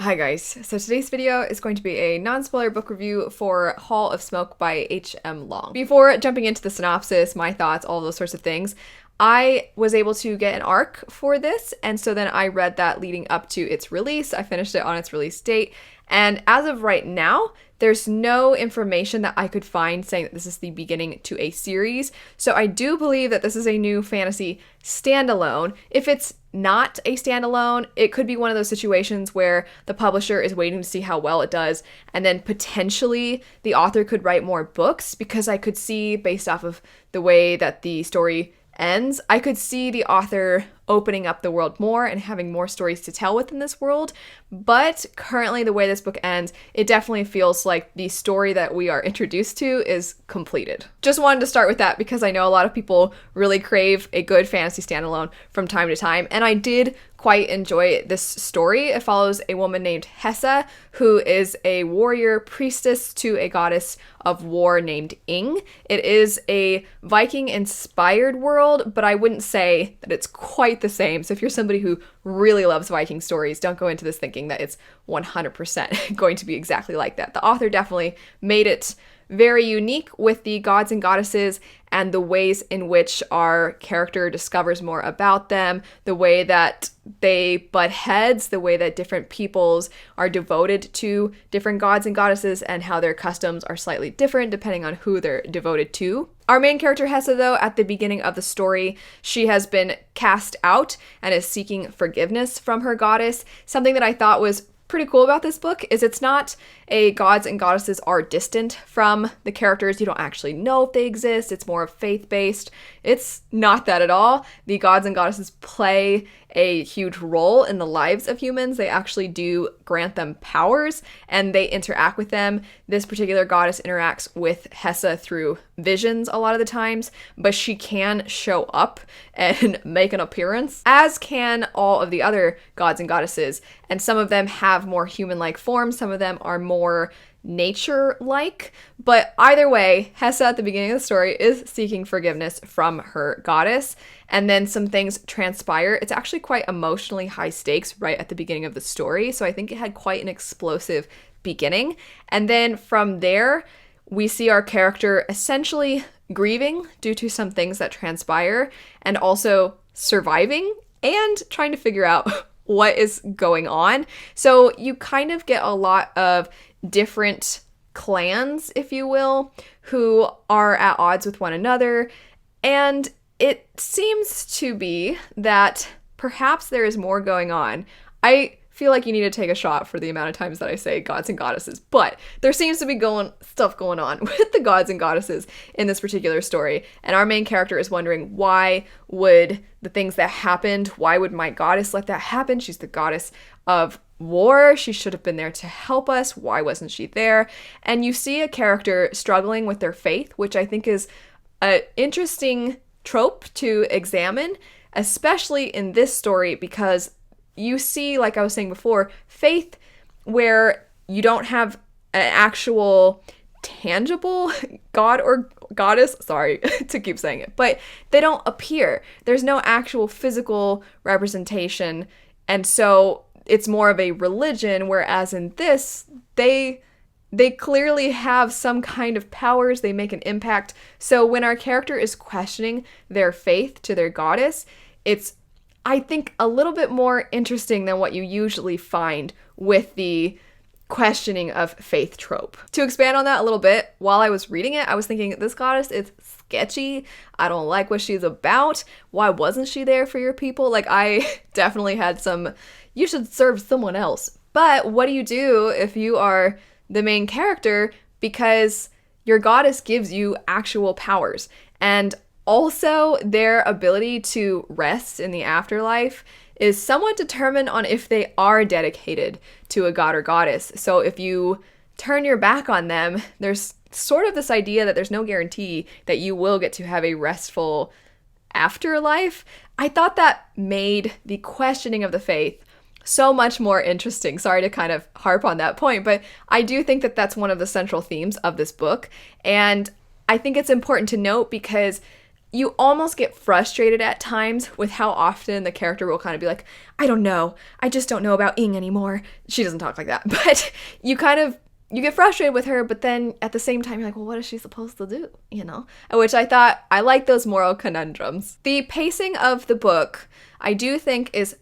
Hi guys, so today's video is going to be a non-spoiler book review for Hall of Smoke by H.M. Long. Before jumping into the synopsis, my thoughts, all those sorts of things, I was able to get an arc for this, and so then I read that leading up to its release. I finished it on its release date, and as of right now, there's no information that I could find saying that this is the beginning to a series. So I do believe that this is a new fantasy standalone. If it's not a standalone, it could be one of those situations where the publisher is waiting to see how well it does, and then potentially the author could write more books, because I could see, based off of the way that the story ends, I could see the author opening up the world more and having more stories to tell within this world. But currently, the way this book ends, it definitely feels like the story that we are introduced to is completed. Just wanted to start with that because I know a lot of people really crave a good fantasy standalone from time to time, and I did quite enjoy this story. It follows a woman named Hessa, who is a warrior priestess to a goddess of war named Ing. It is a Viking-inspired world, but I wouldn't say that it's quite the same. So if you're somebody who really loves Viking stories, don't go into this thinking that it's 100% going to be exactly like that. The author definitely made it very unique with the gods and goddesses and the ways in which our character discovers more about them, the way that they butt heads, the way that different peoples are devoted to different gods and goddesses, and how their customs are slightly different depending on who they're devoted to. Our main character, Hessa, though, at the beginning of the story, she has been cast out and is seeking forgiveness from her goddess. Something that I thought was pretty cool about this book is it's not a gods and goddesses are distant from the characters. You don't actually know if they exist. It's more faith-based. It's not that at all. The gods and goddesses play a huge role in the lives of humans. They actually do grant them powers, and they interact with them. This particular goddess interacts with Hessa through visions a lot of the times, but she can show up and make an appearance, as can all of the other gods and goddesses. And some of them have more human-like forms, some of them are more nature-like, but either way, Hessa at the beginning of the story is seeking forgiveness from her goddess, and then some things transpire. It's actually quite emotionally high stakes right at the beginning of the story, so I think it had quite an explosive beginning, and then from there, we see our character essentially grieving due to some things that transpire, and also surviving and trying to figure out what is going on. So you kind of get a lot of different clans, if you will, who are at odds with one another, and it seems to be that perhaps there is more going on. I feel like you need to take a shot for the amount of times that I say gods and goddesses, but there seems to be stuff going on with the gods and goddesses in this particular story, and our main character is wondering, why would the things that happened, why would my goddess let that happen? She's the goddess of war. She should have been there to help us. Why wasn't she there? And you see a character struggling with their faith, which I think is an interesting trope to examine, especially in this story, because you see, like I was saying before, faith where you don't have an actual tangible god or goddess, sorry to keep saying it, but they don't appear. There's no actual physical representation, and so it's more of a religion, whereas in this, they clearly have some kind of powers, they make an impact. So when our character is questioning their faith to their goddess, it's, I think, a little bit more interesting than what you usually find with the questioning of faith trope. To expand on that a little bit, while I was reading it, I was thinking, this goddess is sketchy. I don't like what she's about. Why wasn't she there for your people? Like, I definitely had some, you should serve someone else. But what do you do if you are the main character, because your goddess gives you actual powers, and also their ability to rest in the afterlife is somewhat determined on if they are dedicated to a god or goddess. So if you turn your back on them, there's sort of this idea that there's no guarantee that you will get to have a restful afterlife. I thought that made the questioning of the faith so much more interesting. Sorry to kind of harp on that point, but I do think that that's one of the central themes of this book. And I think it's important to note because you almost get frustrated at times with how often the character will kind of be like, I don't know. I just don't know about Ing anymore. She doesn't talk like that. But you get frustrated with her, but then at the same time, you're like, well, what is she supposed to do? You know? Which I thought, I like those moral conundrums. The pacing of the book, I do think is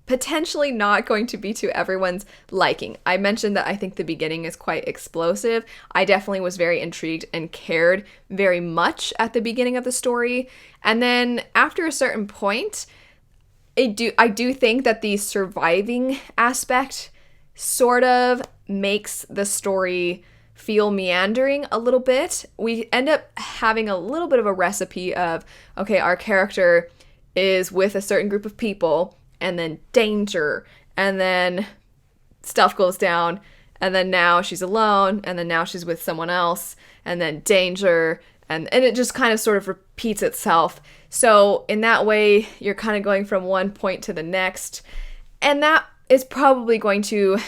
potentially not going to be to everyone's liking. I mentioned that I think the beginning is quite explosive. I definitely was very intrigued and cared very much at the beginning of the story. And then after a certain point, I do think that the surviving aspect sort of makes the story feel meandering a little bit. We end up having a little bit of a recipe of, okay, our character is with a certain group of people, and then danger, and then stuff goes down, and then now she's alone, and then now she's with someone else, and then danger, and it just kind of sort of repeats itself. So in that way, you're kind of going from one point to the next, and that is probably going to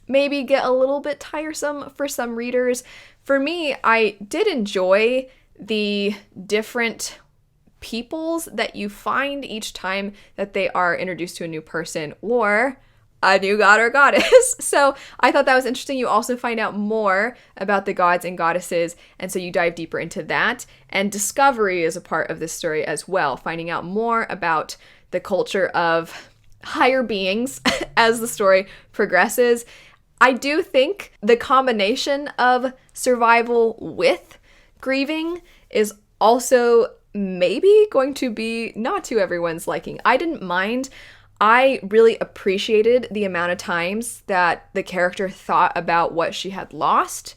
maybe get a little bit tiresome for some readers. For me, I did enjoy the different peoples that you find each time that they are introduced to a new person or a new god or goddess. So I thought that was interesting. You also find out more about the gods and goddesses, and so you dive deeper into that. And discovery is a part of this story as well, finding out more about the culture of higher beings as the story progresses. I do think the combination of survival with grieving is also maybe going to be not to everyone's liking. I didn't mind. I really appreciated the amount of times that the character thought about what she had lost.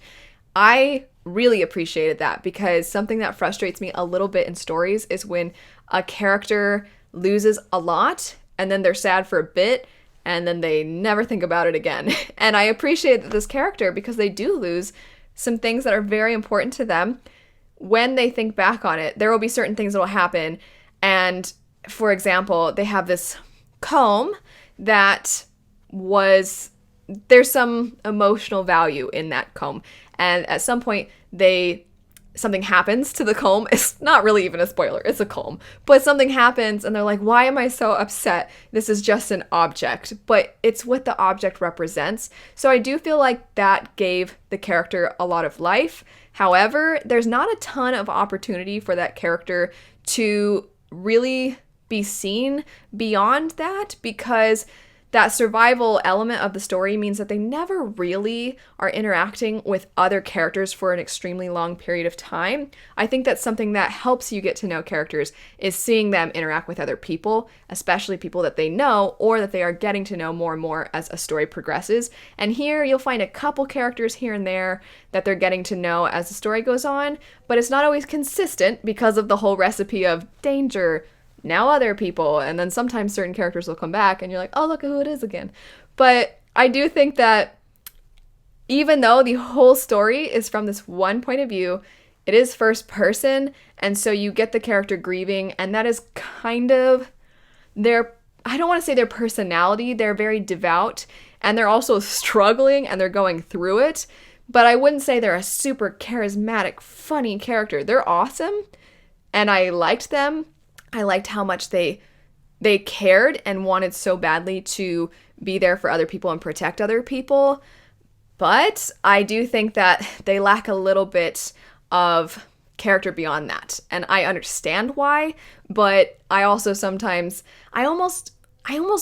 I really appreciated that, because something that frustrates me a little bit in stories is when a character loses a lot and then they're sad for a bit and then they never think about it again. And I appreciate that this character, because they do lose some things that are very important to them, when they think back on it, there will be certain things that will happen. And for example, they have this comb that there's some emotional value in that comb. And at some point, something happens to the comb. It's not really even a spoiler, it's a comb. But something happens and they're like, why am I so upset? This is just an object. But it's what the object represents. So I do feel like that gave the character a lot of life. However, there's not a ton of opportunity for that character to really be seen beyond that, because that survival element of the story means that they never really are interacting with other characters for an extremely long period of time. I think that's something that helps you get to know characters, is seeing them interact with other people, especially people that they know or that they are getting to know more and more as a story progresses. And here you'll find a couple characters here and there that they're getting to know as the story goes on, but it's not always consistent because of the whole recipe of danger, now other people, and then sometimes certain characters will come back and you're like, oh, look at who it is again. But I do think that even though the whole story is from this one point of view, it is first person, and so you get the character grieving, and that is kind of I don't want to say their personality. They're very devout, and they're also struggling, and they're going through it, but I wouldn't say they're a super charismatic, funny character. They're awesome, and I liked them. I liked how much they cared and wanted so badly to be there for other people and protect other people. But I do think that they lack a little bit of character beyond that. And I understand why, but I also sometimes, I almost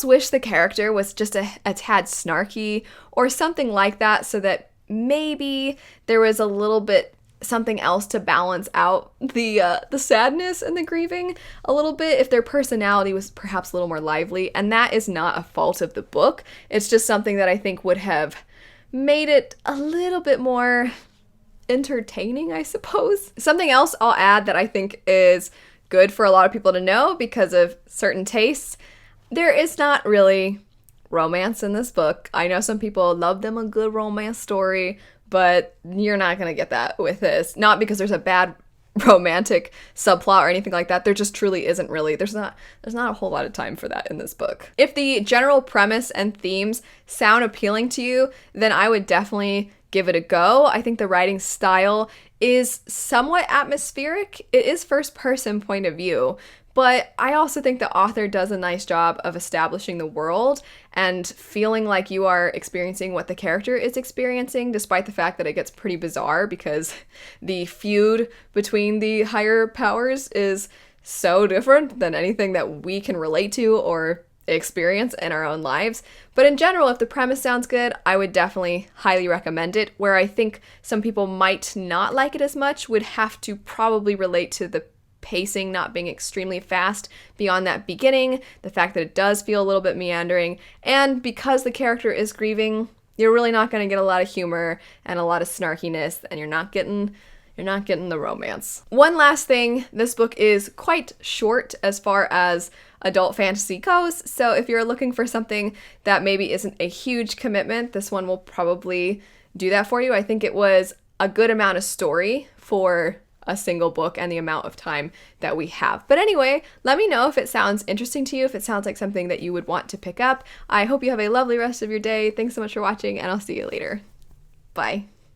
wish the character was just a tad snarky or something like that, so that maybe there was a little bit something else to balance out the sadness and the grieving a little bit, if their personality was perhaps a little more lively. And that is not a fault of the book. It's just something that I think would have made it a little bit more entertaining, I suppose. Something else I'll add that I think is good for a lot of people to know because of certain tastes: there is not really romance in this book. I know some people love them a good romance story, but you're not going to get that with this. Not because there's a bad romantic subplot or anything like that. There just truly isn't really. There's not a whole lot of time for that in this book. If the general premise and themes sound appealing to you, then I would definitely give it a go. I think the writing style is somewhat atmospheric. It is first person point of view, but I also think the author does a nice job of establishing the world and feeling like you are experiencing what the character is experiencing, despite the fact that it gets pretty bizarre because the feud between the higher powers is so different than anything that we can relate to or experience in our own lives. But in general, if the premise sounds good, I would definitely highly recommend it. Where I think some people might not like it as much would have to probably relate to the pacing not being extremely fast beyond that beginning, the fact that it does feel a little bit meandering, and because the character is grieving, you're really not going to get a lot of humor and a lot of snarkiness, and you're not getting the romance. One last thing, this book is quite short as far as adult fantasy goes, so if you're looking for something that maybe isn't a huge commitment, this one will probably do that for you. I think it was a good amount of story for a single book and the amount of time that we have. But anyway, let me know if it sounds interesting to you, if it sounds like something that you would want to pick up. I hope you have a lovely rest of your day. Thanks so much for watching, and I'll see you later. Bye.